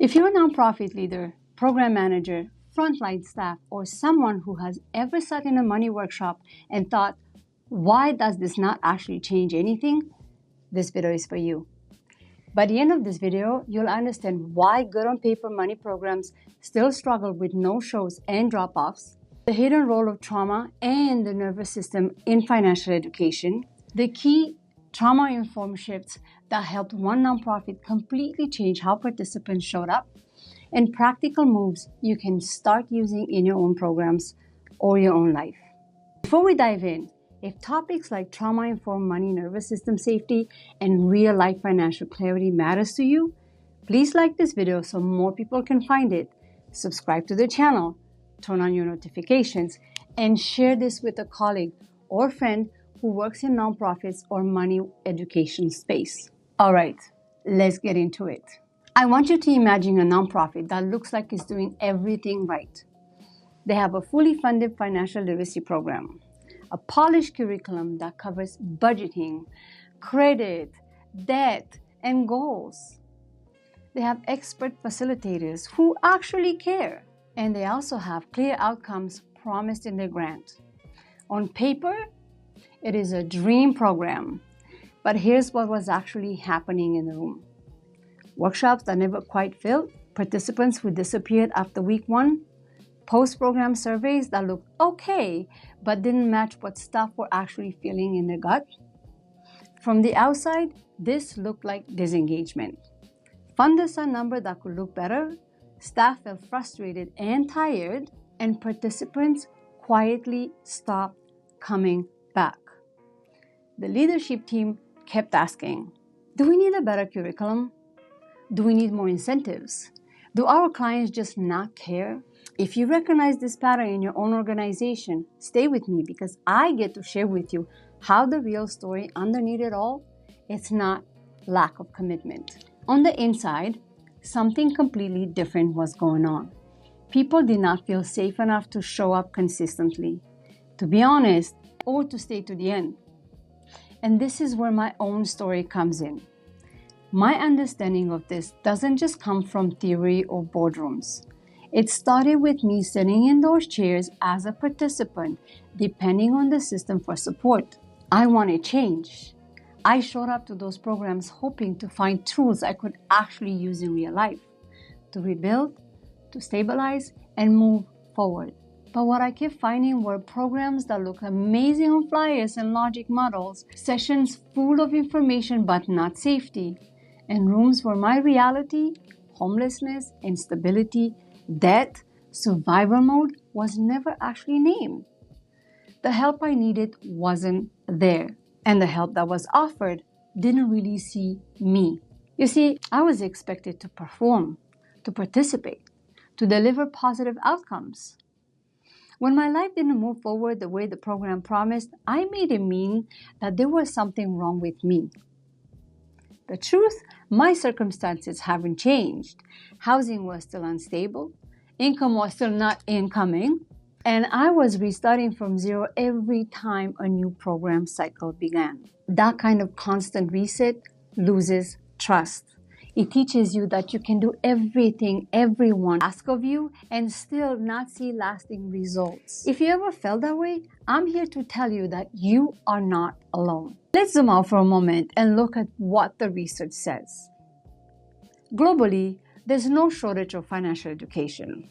If you're a nonprofit leader, program manager, frontline staff, or someone who has ever sat in a money workshop and thought, why does this not actually change anything? This video is for you. By the end of this video, you'll understand why good on paper money programs still struggle with no-shows and drop-offs, the hidden role of trauma and the nervous system in financial education, the key trauma-informed shifts that helped one nonprofit completely change how participants showed up, and practical moves you can start using in your own programs or your own life. Before we dive in, if topics like trauma-informed money, nervous system safety, and real-life financial clarity matters to you, please like this video so more people can find it, subscribe to the channel, turn on your notifications, and share this with a colleague or friend who works in nonprofits or money education space. All right, let's get into it. I want you to imagine a nonprofit that looks like it's doing everything right. They have a fully funded financial literacy program, a polished curriculum that covers budgeting, credit, debt, and goals. They have expert facilitators who actually care, and they also have clear outcomes promised in their grant. On paper, it is a dream program, but here's what was actually happening in the room. Workshops that never quite filled, participants who disappeared after week 1, post-program surveys that looked okay, but didn't match what staff were actually feeling in their gut. From the outside, this looked like disengagement. Funders saw a number that could look better, staff felt frustrated and tired, and participants quietly stopped coming back. The leadership team kept asking, do we need a better curriculum? Do we need more incentives? Do our clients just not care? If you recognize this pattern in your own organization, stay with me because I get to share with you how the real story underneath it all, it's not lack of commitment. On the inside, something completely different was going on. People did not feel safe enough to show up consistently, to be honest, or to stay to the end. And this is where my own story comes in. My understanding of this doesn't just come from theory or boardrooms. It started with me sitting in those chairs as a participant, depending on the system for support. I wanted change. I showed up to those programs hoping to find tools I could actually use in real life, to rebuild, to stabilize, and move forward. But what I kept finding were programs that looked amazing on flyers and logic models, sessions full of information but not safety, and rooms where my reality, homelessness, instability, debt, survival mode was never actually named. The help I needed wasn't there, and the help that was offered didn't really see me. You see, I was expected to perform, to participate, to deliver positive outcomes. When my life didn't move forward the way the program promised, I made it mean that there was something wrong with me. The truth, my circumstances haven't changed. Housing was still unstable, income was still not incoming, and I was restarting from zero every time a new program cycle began. That kind of constant reset loses trust. It teaches you that you can do everything everyone asks of you and still not see lasting results. If you ever felt that way, I'm here to tell you that you are not alone. Let's zoom out for a moment and look at what the research says. Globally, there's no shortage of financial education.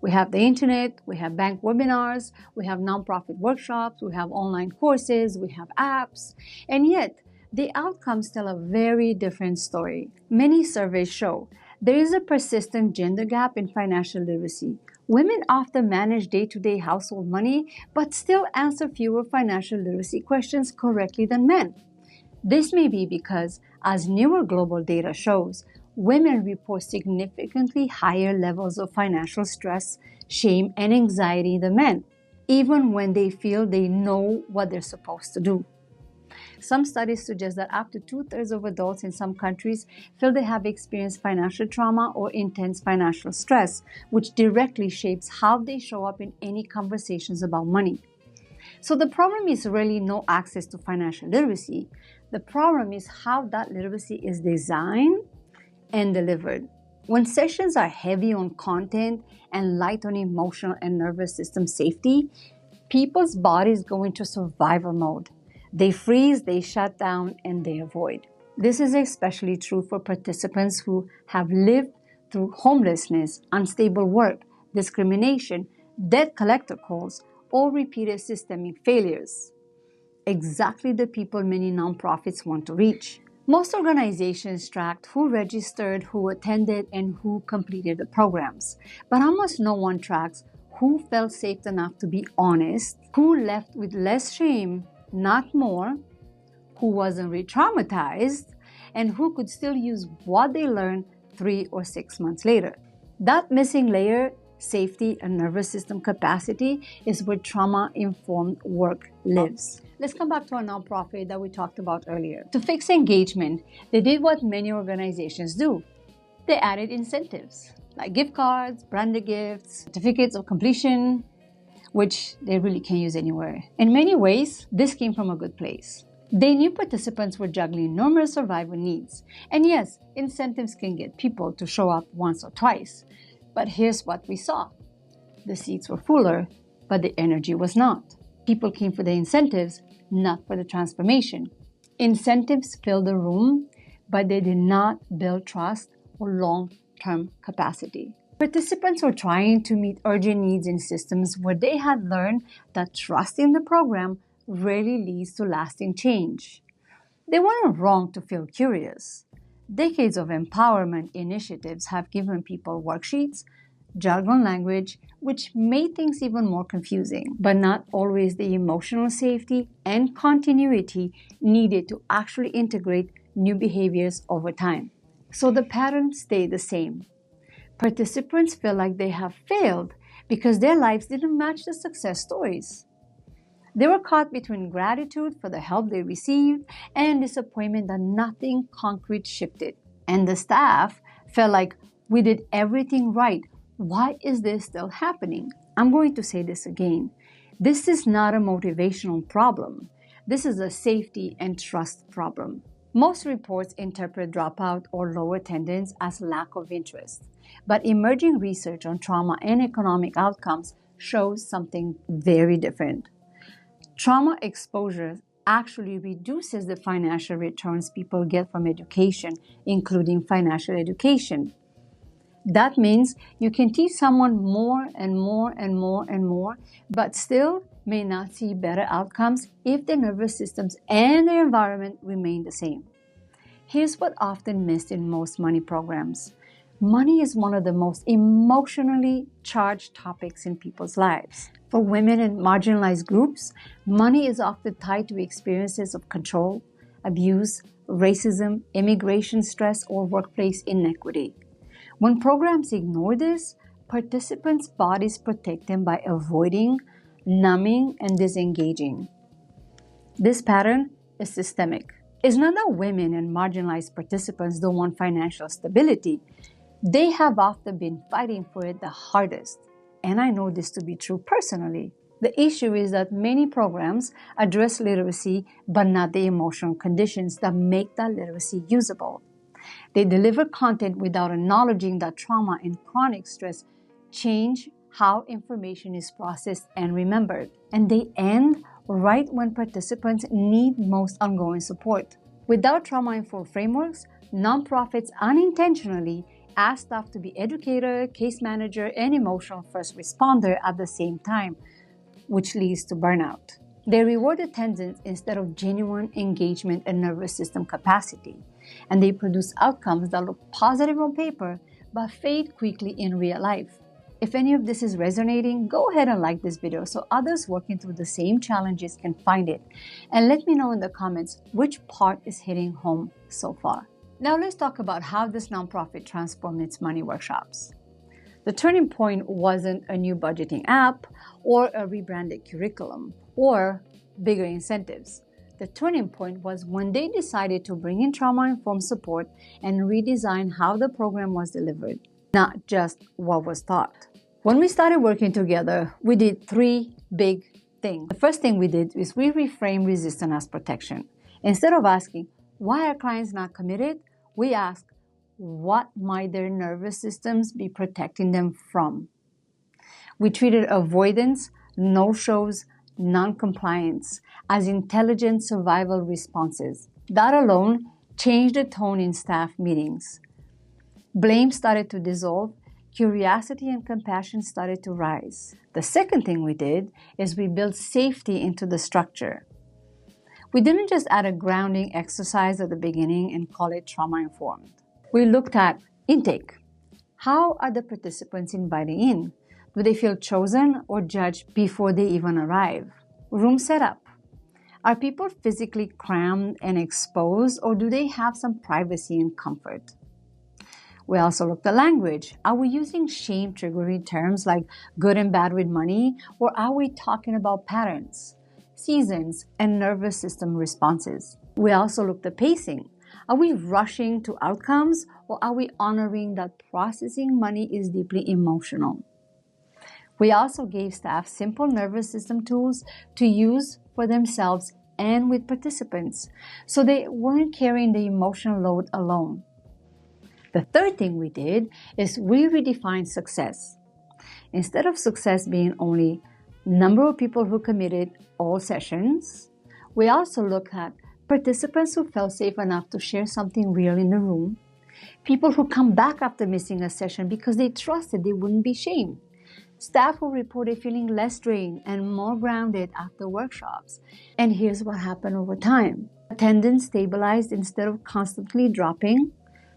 We have the internet, we have bank webinars, we have nonprofit workshops, we have online courses, we have apps, and yet the outcomes tell a very different story. Many surveys show there is a persistent gender gap in financial literacy. Women often manage day-to-day household money, but still answer fewer financial literacy questions correctly than men. This may be because, as newer global data shows, women report significantly higher levels of financial stress, shame, and anxiety than men, even when they feel they know what they're supposed to do. Some studies suggest that up to 2/3 of adults in some countries feel they have experienced financial trauma or intense financial stress, which directly shapes how they show up in any conversations about money. So the problem is really no access to financial literacy. The problem is how that literacy is designed and delivered. When sessions are heavy on content and light on emotional and nervous system safety, people's bodies go into survival mode. They freeze, they shut down, and they avoid. This is especially true for participants who have lived through homelessness, unstable work, discrimination, debt collector calls, or repeated systemic failures. Exactly the people many nonprofits want to reach. Most organizations tracked who registered, who attended, and who completed the programs. But almost no one tracks who felt safe enough to be honest, who left with less shame, not more, who wasn't re-traumatized, and who could still use what they learned 3 or 6 months later. That missing layer, safety and nervous system capacity, is where trauma-informed work lives. Let's come back to our nonprofit that we talked about earlier. To fix engagement, they did what many organizations do. They added incentives like gift cards, branded gifts, certificates of completion, which they really can't use anywhere. In many ways, this came from a good place. They knew participants were juggling numerous survival needs. And yes, incentives can get people to show up once or twice. But here's what we saw. The seats were fuller, but the energy was not. People came for the incentives, not for the transformation. Incentives filled the room, but they did not build trust or long-term capacity. Participants were trying to meet urgent needs in systems where they had learned that trust in the program rarely leads to lasting change. They weren't wrong to feel curious. Decades of empowerment initiatives have given people worksheets, jargon language, which made things even more confusing, but not always the emotional safety and continuity needed to actually integrate new behaviors over time. So the patterns stay the same. Participants feel like they have failed because their lives didn't match the success stories. They were caught between gratitude for the help they received and disappointment that nothing concrete shifted. And the staff felt like, we did everything right. Why is this still happening? I'm going to say this again. This is not a motivational problem. This is a safety and trust problem. Most reports interpret dropout or low attendance as lack of interest. But emerging research on trauma and economic outcomes shows something very different. Trauma exposure actually reduces the financial returns people get from education, including financial education. That means you can teach someone more and more and more and more, but still may not see better outcomes if their nervous systems and their environment remain the same. Here's what often missed in most money programs. Money is one of the most emotionally charged topics in people's lives. For women and marginalized groups, money is often tied to experiences of control, abuse, racism, immigration stress, or workplace inequity. When programs ignore this, participants' bodies protect them by avoiding, numbing, and disengaging. This pattern is systemic. It's not that women and marginalized participants don't want financial stability. They have often been fighting for it the hardest. And I know this to be true personally. The issue is that many programs address literacy, but not the emotional conditions that make that literacy usable. They deliver content without acknowledging that trauma and chronic stress change how information is processed and remembered. And they end right when participants need most ongoing support. Without trauma-informed frameworks, nonprofits unintentionally ask staff to be educator, case manager, and emotional first responder at the same time, which leads to burnout. They reward attendance instead of genuine engagement and nervous system capacity, and they produce outcomes that look positive on paper but fade quickly in real life. If any of this is resonating, go ahead and like this video so others working through the same challenges can find it. And let me know in the comments which part is hitting home so far. Now let's talk about how this nonprofit transformed its money workshops. The turning point wasn't a new budgeting app or a rebranded curriculum or bigger incentives. The turning point was when they decided to bring in trauma-informed support and redesign how the program was delivered, not just what was taught. When we started working together, we did 3 big things. The first thing we did is we reframed resistance as protection. Instead of asking, why are clients not committed? We asked, what might their nervous systems be protecting them from. We treated avoidance, no-shows, non-compliance as intelligent survival responses. That alone changed the tone in staff meetings. Blame started to dissolve, curiosity and compassion started to rise. The second thing we did is we built safety into the structure. We didn't just add a grounding exercise at the beginning and call it trauma-informed. We looked at intake. How are the participants inviting in? Do they feel chosen or judged before they even arrive? Room setup. Are people physically crammed and exposed, or do they have some privacy and comfort? We also looked at language. Are we using shame-triggering terms like good and bad with money, or are we talking about patterns, seasons, and nervous system responses? We also looked at pacing. Are we rushing to outcomes, or are we honoring that processing money is deeply emotional? We also gave staff simple nervous system tools to use for themselves and with participants, so they weren't carrying the emotional load alone. The third thing we did is we redefined success. Instead of success being only number of people who committed all sessions, we also looked at participants who felt safe enough to share something real in the room, people who come back after missing a session because they trusted they wouldn't be shamed, staff who reported feeling less drained and more grounded after workshops. And here's what happened over time. Attendance stabilized instead of constantly dropping.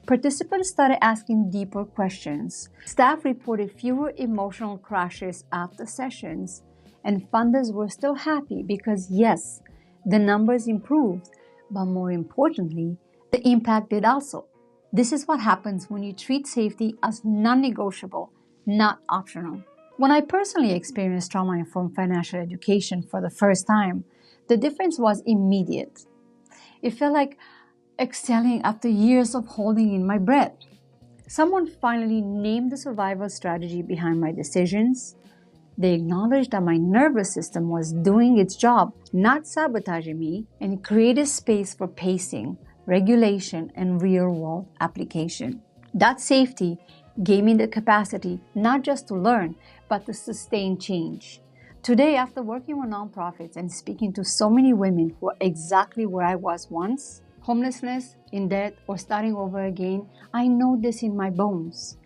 Participants started asking deeper questions. Staff reported fewer emotional crashes after sessions. And funders were still happy because, yes, the numbers improved, but more importantly, the impact did also. This is what happens when you treat safety as non-negotiable, not optional. When I personally experienced trauma-informed financial education for the first time, the difference was immediate. It felt like excelling after years of holding in my breath. Someone finally named the survival strategy behind my decisions. They acknowledged that my nervous system was doing its job, not sabotaging me, and created space for pacing, regulation, and real-world application. That safety gave me the capacity not just to learn, but to sustain change. Today, after working with nonprofits and speaking to so many women who are exactly where I was once, homelessness, in debt, or starting over again, I know this in my bones.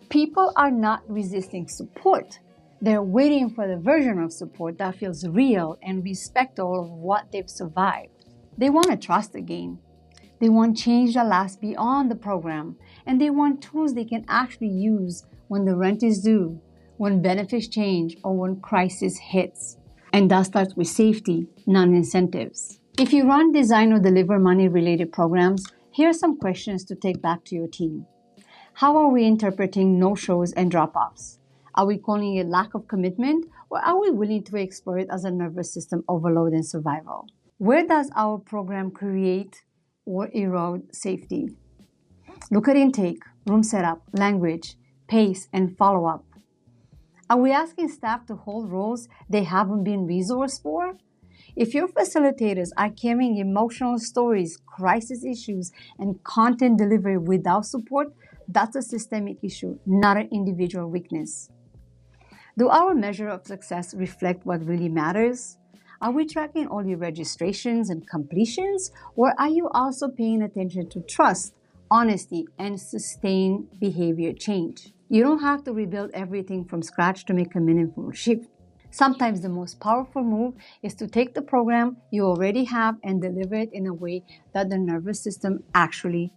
People are not resisting support. They're waiting for the version of support that feels real and respectful of what they've survived. They want to trust again. They want change that lasts beyond the program, and they want tools they can actually use when the rent is due, when benefits change, or when crisis hits. And that starts with safety, not incentives. If you run, design, or deliver money-related programs, here are some questions to take back to your team. How are we interpreting no-shows and drop-offs? Are we calling it lack of commitment, or are we willing to explore it as a nervous system overload and survival? Where does our program create or erode safety? Look at intake, room setup, language, pace, and follow-up. Are we asking staff to hold roles they haven't been resourced for? If your facilitators are carrying emotional stories, crisis issues, and content delivery without support, that's a systemic issue, not an individual weakness. Do our measure of success reflect what really matters? Are we tracking only registrations and completions, or are you also paying attention to trust, honesty, and sustained behavior change? You don't have to rebuild everything from scratch to make a meaningful shift. Sometimes the most powerful move is to take the program you already have and deliver it in a way that the nervous system actually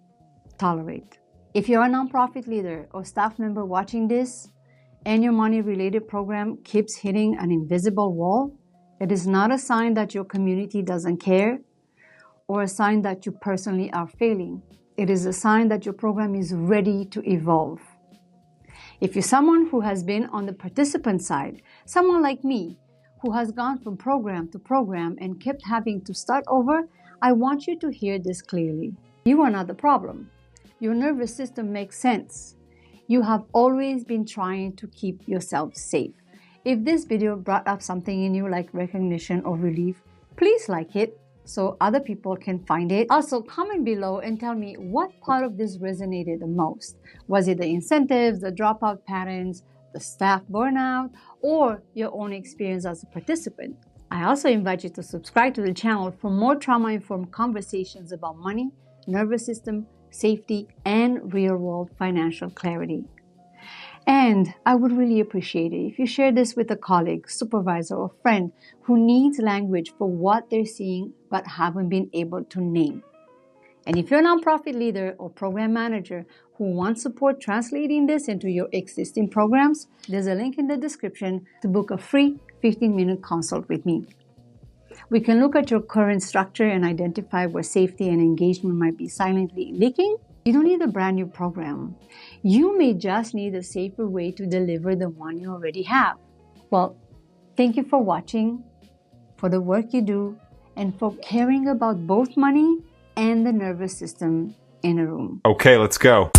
tolerates. If you're a nonprofit leader or staff member watching this, and your money-related program keeps hitting an invisible wall, it is not a sign that your community doesn't care or a sign that you personally are failing. It is a sign that your program is ready to evolve. If you're someone who has been on the participant side, someone like me, who has gone from program to program and kept having to start over, I want you to hear this clearly. You are not the problem. Your nervous system makes sense. You have always been trying to keep yourself safe. If this video brought up something in you like recognition or relief, please like it. so other people can find it. Also, comment below and tell me what part of this resonated the most. Was it the incentives, the dropout patterns, the staff burnout, or your own experience as a participant? I also invite you to subscribe to the channel for more trauma-informed conversations about money, nervous system, safety, and real-world financial clarity. And I would really appreciate it if you share this with a colleague, supervisor, or friend who needs language for what they're seeing but haven't been able to name. And if you're a nonprofit leader or program manager who wants support translating this into your existing programs, there's a link in the description to book a free 15-minute consult with me. We can look at your current structure and identify where safety and engagement might be silently leaking. You don't need a brand new program. You may just need a safer way to deliver the one you already have. Well, thank you for watching, for the work you do, and for caring about both money and the nervous system in a room. Okay, let's go.